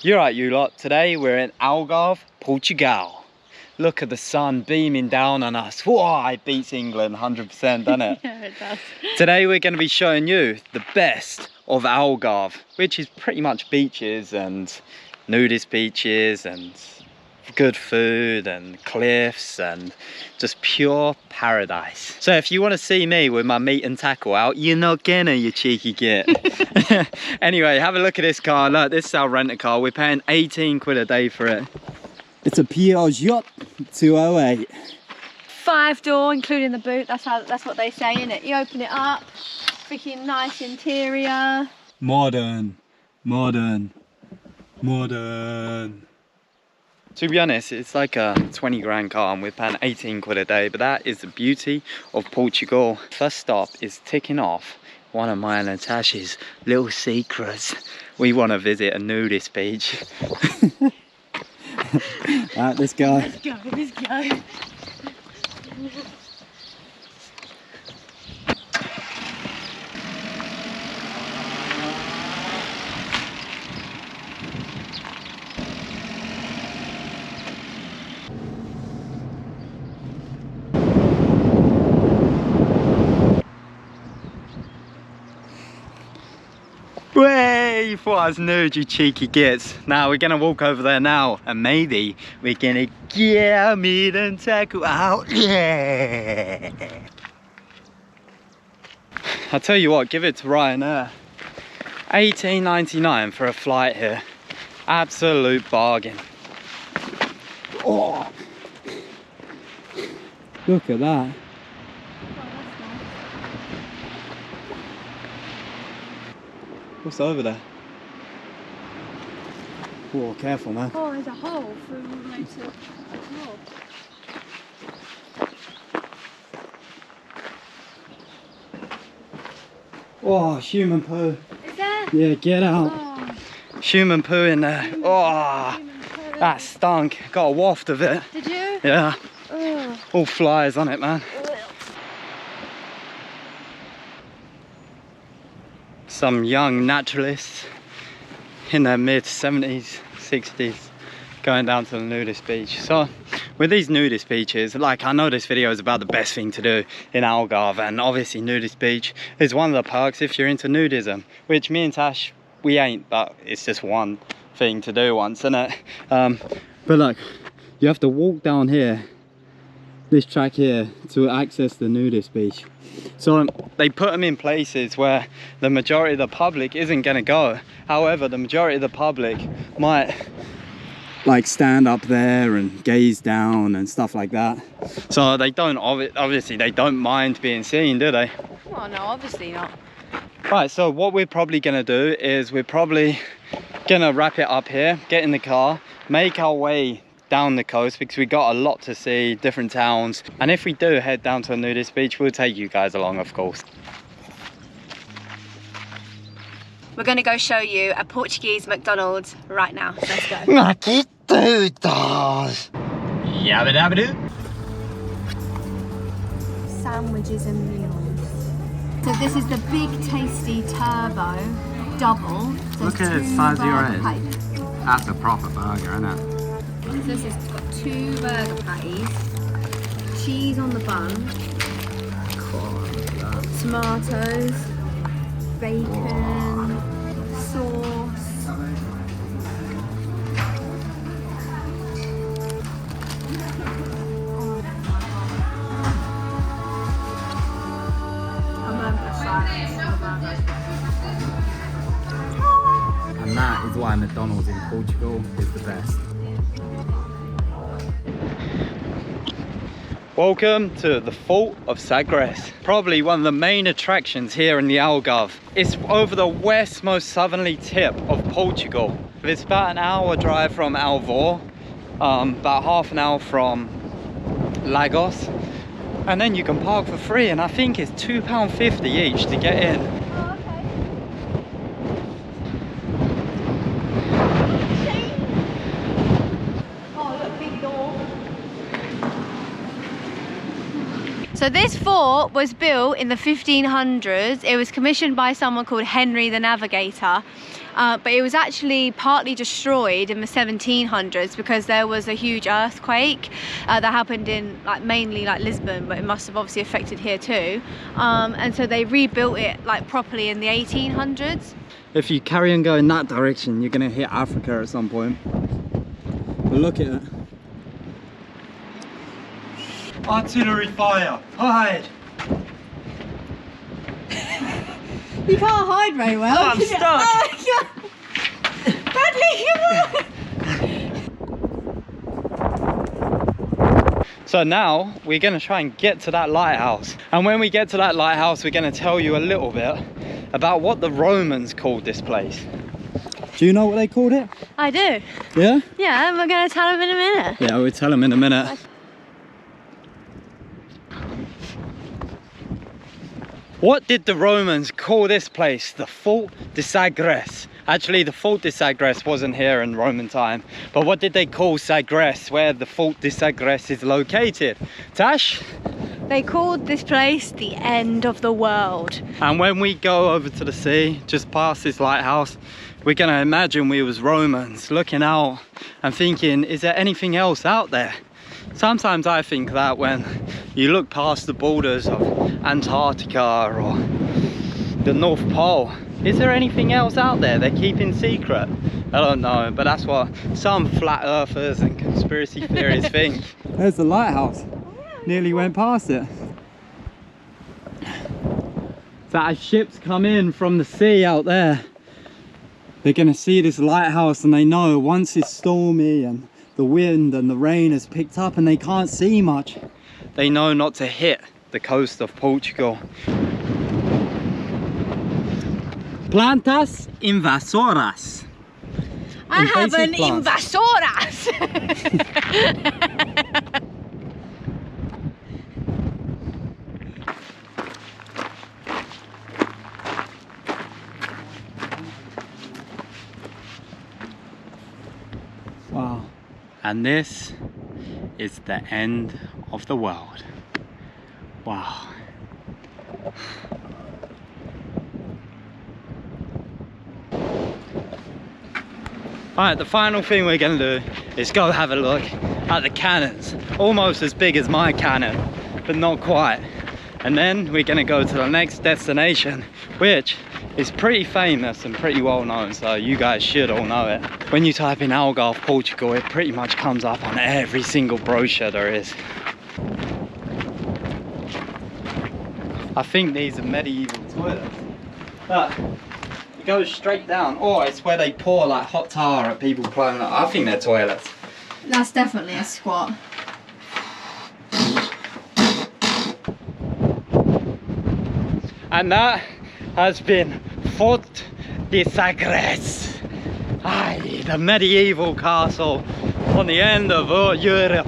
You're right, you lot. Today we're in Algarve, Portugal. Look at the sun beaming down on us. Whoa, it beats England 100%, doesn't it? Yeah, it does. Today we're going to be showing you the best of Algarve, which is pretty much beaches and nudist beaches and good food and cliffs and just pure paradise. So if you want to see me with my meat and tackle out, you're not gonna, you cheeky git. Anyway, have a look at this car. Look, this is our rent a car. We're paying 18 quid a day for it. It's a Peugeot 208. 5-door, including the boot. That's what they say, innit? You open it up, freaking nice interior. Modern, modern, modern. To be honest, it's like a 20 grand car and we're paying 18 quid a day, but that is the beauty of Portugal. First stop is ticking off one of mine and Tash's little secrets. We want to visit a nudist beach. Alright, let's go. Let's go, let's go. Way, you thought I was nude, you cheeky gits. Now we're gonna walk over there now and maybe we're gonna get our meat and tackle out. Yeah. I'll tell you what, give it to Ryanair. $18.99 for a flight here. Absolute bargain. Oh. Look at that. What's over there? Whoa, careful, man. Oh, there's a hole through all the way to the floor. Oh, human poo. Is there? Yeah, get out. Oh. Human poo in there. Oh, that stunk. Got a waft of it. Did you? Yeah. Ugh. All flies on it, man. Some young naturalists in their mid 70s, 60s going down to the nudist beach. So with these nudist beaches, like, I know this video is about the best thing to do in Algarve, and obviously nudist beach is one of the perks if you're into nudism, which me and Tash, we ain't, but it's just one thing to do once, isn't it? But look, you have to walk down here, this track here, to access the nudist beach. So they put them in places where the majority of the public isn't going to go. However, the majority of the public might like stand up there and gaze down and stuff like that. So they don't, obviously they don't mind being seen, do they? Well, no, obviously not. Right, so what we're probably going to do is we're probably going to wrap it up here, get in the car, make our way down the coast because we got a lot to see, different towns, and if we do head down to a nudist beach, we'll take you guys along, of course. We're going to go show you a Portuguese McDonald's right now. Let's go. Yabba-dabba-doo. Sandwiches and meals. So this is the big tasty turbo double. So Look at the size of your head. patties. That's a proper burger, isn't it? So this has got 2 burger patties, cheese on the bun, tomatoes, bacon, sauce. And that is why McDonald's in Portugal is the best. Welcome to the Fort of Sagres. Probably one of the main attractions here in the Algarve. It's over the west most southerly tip of Portugal. It's about an hour drive from Algarve, about half an hour from Lagos. And then you can park for free, and I think it's £2.50 each to get in. Oh, okay. Oh, look, big door. So this fort was built in the 1500s. It was commissioned by someone called Henry the Navigator. but it was actually partly destroyed in the 1700s because there was a huge earthquake that happened in like mainly like Lisbon, but it must have obviously affected here too, and so they rebuilt it like properly in the 1800s. If you carry on going that direction, you're gonna hit Africa at some point. But look at it. Artillery fire, hide! You can't hide very well. Oh, I'm stuck! Bradley, come on! So now we're gonna try and get to that lighthouse. And when we get to that lighthouse, we're gonna tell you a little bit about what the Romans called this place. Do you know what they called it? I do. Yeah? Yeah, we're gonna tell them in a minute. Yeah, we'll tell them in a minute. What did the Romans call this place? The Fort de Sagres. Actually, the Fort de Sagres wasn't here in Roman time. But what did they call Sagres, where the Fort de Sagres is located? Tash? They called this place the end of the world. And when we go over to the sea, just past this lighthouse, we're gonna imagine we was Romans looking out and thinking, is there anything else out there? Sometimes I think that when you look past the borders of Antarctica or the North Pole, is there anything else out there they're keeping secret? I don't know, but that's what some flat earthers and conspiracy theorists think. There's the lighthouse. Nearly went past it. So as ships come in from the sea out there, they're gonna see this lighthouse and they know once it's stormy and the wind and the rain has picked up and they can't see much, they know not to hit the coast of Portugal. Plantas invasoras. I have an plants. invasoras. Wow. And this is the end of the world. Wow. Alright, the final thing we're going to do is go have a look at the cannons. Almost as big as my cannon, but not quite. And then we're going to go to the next destination, which is pretty famous and pretty well known, so you guys should all know it. When you type in Algarve, Portugal, it pretty much comes up on every single brochure there is. I think these are medieval toilets. But it goes straight down. Oh, it's where they pour like hot tar at people climbing up. I think they're toilets. That's definitely a squat. And that has been Fort de Sagres. Aye, the medieval castle on the end of Europe.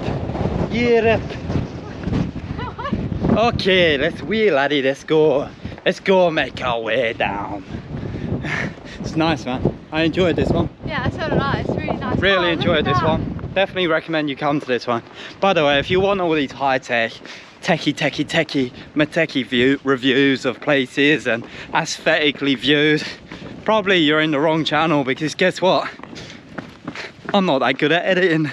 Okay, let's wheel, laddie, let's go. Let's go make our way down. It's nice, man. I enjoyed this one. Yeah, so did I. It's really nice. Really enjoyed this one. Definitely recommend you come to this one. By the way, if you want all these high-tech, techie reviews of places and aesthetically viewed, probably you're in the wrong channel, because guess what? I'm not that good at editing.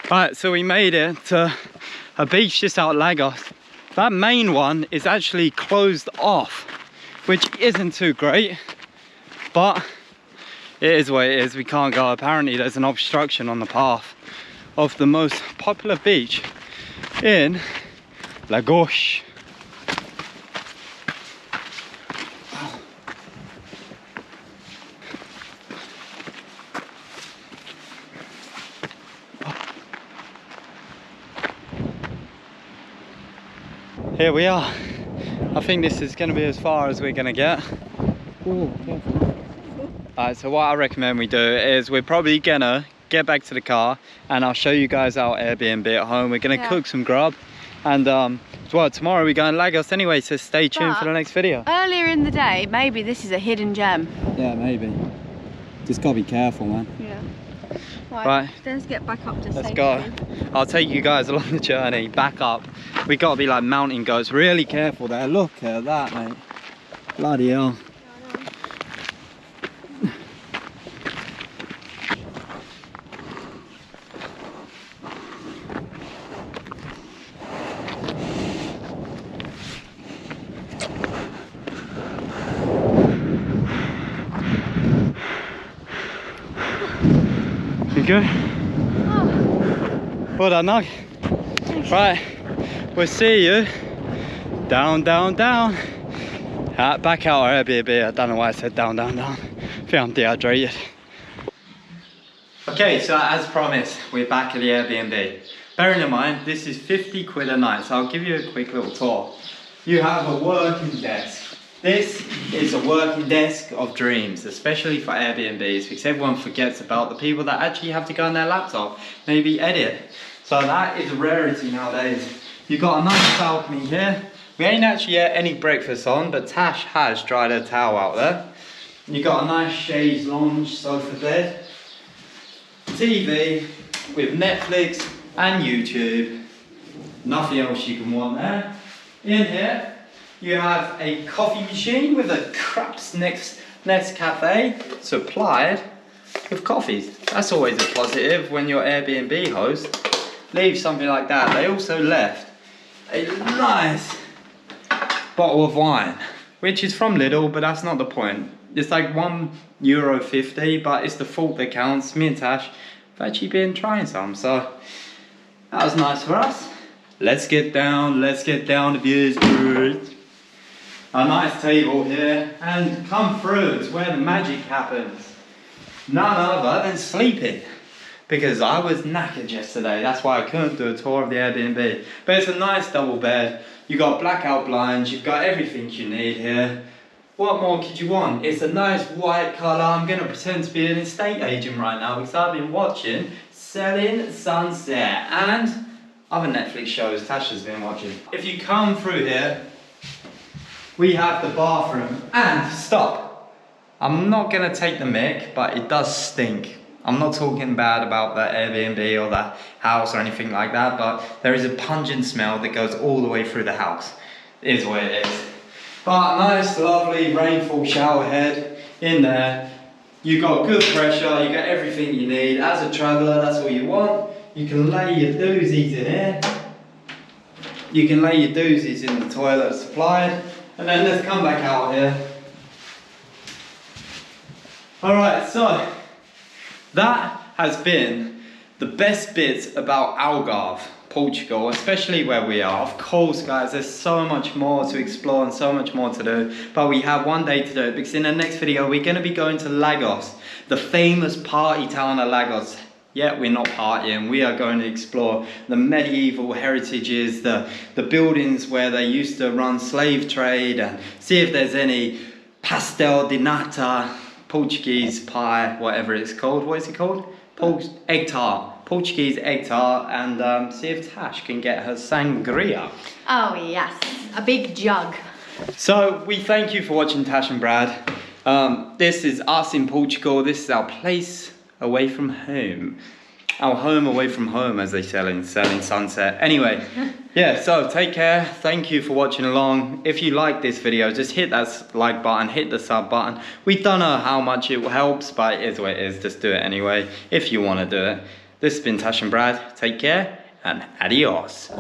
Right, so we made it to a beach just out of Lagos. That main one is actually closed off, which isn't too great, but it is what it is. We can't go. Apparently there's an obstruction on the path of the most popular beach in Lagos. Here we are. I think this is going to be as far as we're going to get. Alright, so what I recommend we do is we're probably going to get back to the car and I'll show you guys our Airbnb at home. We're going to cook some grub and well, tomorrow we're going to Lagos anyway, so stay tuned for the next video. Earlier in the day, maybe this is a hidden gem. Yeah, maybe. Just gotta be careful, man. Yeah. Right. Let's get back up to Let's safety. go. I'll take you guys along the journey, back up. We gotta be like mountain goats, really careful there. Look at that, mate. Bloody hell. You good? Oh. Well done, Nog. Right, we'll see you down, down, down. Back out our Airbnb. I don't know why I said down, down, down. I think I'm dehydrated. Okay, so as promised, we're back at the Airbnb. Bearing in mind, this is 50 quid a night, so I'll give you a quick little tour. You have a working desk. This is a working desk of dreams, especially for Airbnbs, because everyone forgets about the people that actually have to go on their laptop, maybe edit. So that is a rarity nowadays. You've got a nice balcony here. We ain't actually had any breakfast on, but Tash has dried her towel out there. You've got a nice chaise lounge sofa bed. TV with Netflix and YouTube. Nothing else you can want there. In here, you have a coffee machine with a Craps Nescafe supplied with coffees. That's always a positive when your Airbnb host leaves something like that. They also left a nice bottle of wine, which is from Lidl, but that's not the point. It's like €1.50, but it's the thought that counts. Me and Tash have actually been trying some, so that was nice for us. Let's get down, the view is good. A nice table here, and come through, it's where the magic happens. None other than sleeping, because I was knackered yesterday, that's why I couldn't do a tour of the Airbnb. But it's a nice double bed, you've got blackout blinds, you've got everything you need here. What more could you want? It's a nice white colour. I'm going to pretend to be an estate agent right now, because I've been watching Selling Sunset and other Netflix shows Tash has been watching. If you come through here, we have the bathroom, and stop. I'm not gonna take the mic, but it does stink. I'm not talking bad about the Airbnb or the house or anything like that, but there is a pungent smell that goes all the way through the house. It is what it is. But nice, lovely rainfall shower head in there. You got good pressure, you got everything you need. As a traveller, that's all you want. You can lay your doozies in here. You can lay your doozies in the toilet supplied. And then let's come back out here. Alright, so that has been the best bits about Algarve, Portugal, especially where we are. Of course, guys, there's so much more to explore and so much more to do, but we have one day to do it, because in the next video we're going to be going to Lagos, the famous party town of Lagos. Yeah, we're not partying, we are going to explore the medieval heritages, the buildings where they used to run slave trade, and see if there's any pastel de nata, Portuguese pie, whatever it's called. What is it called? Egg tart. Portuguese egg tart, and see if Tash can get her sangria. Oh yes, a big jug. So we thank you for watching Tash and Brad. This is us in Portugal. This is our place away from home. Our home away from home, as they sell in Selling Sunset. Anyway, yeah, so take care. Thank you for watching along. If you like this video, just hit that like button, hit the sub button. We don't know how much it helps, but it is what it is. Just do it anyway, if you want to do it. This has been Tash and Brad. Take care, and adios.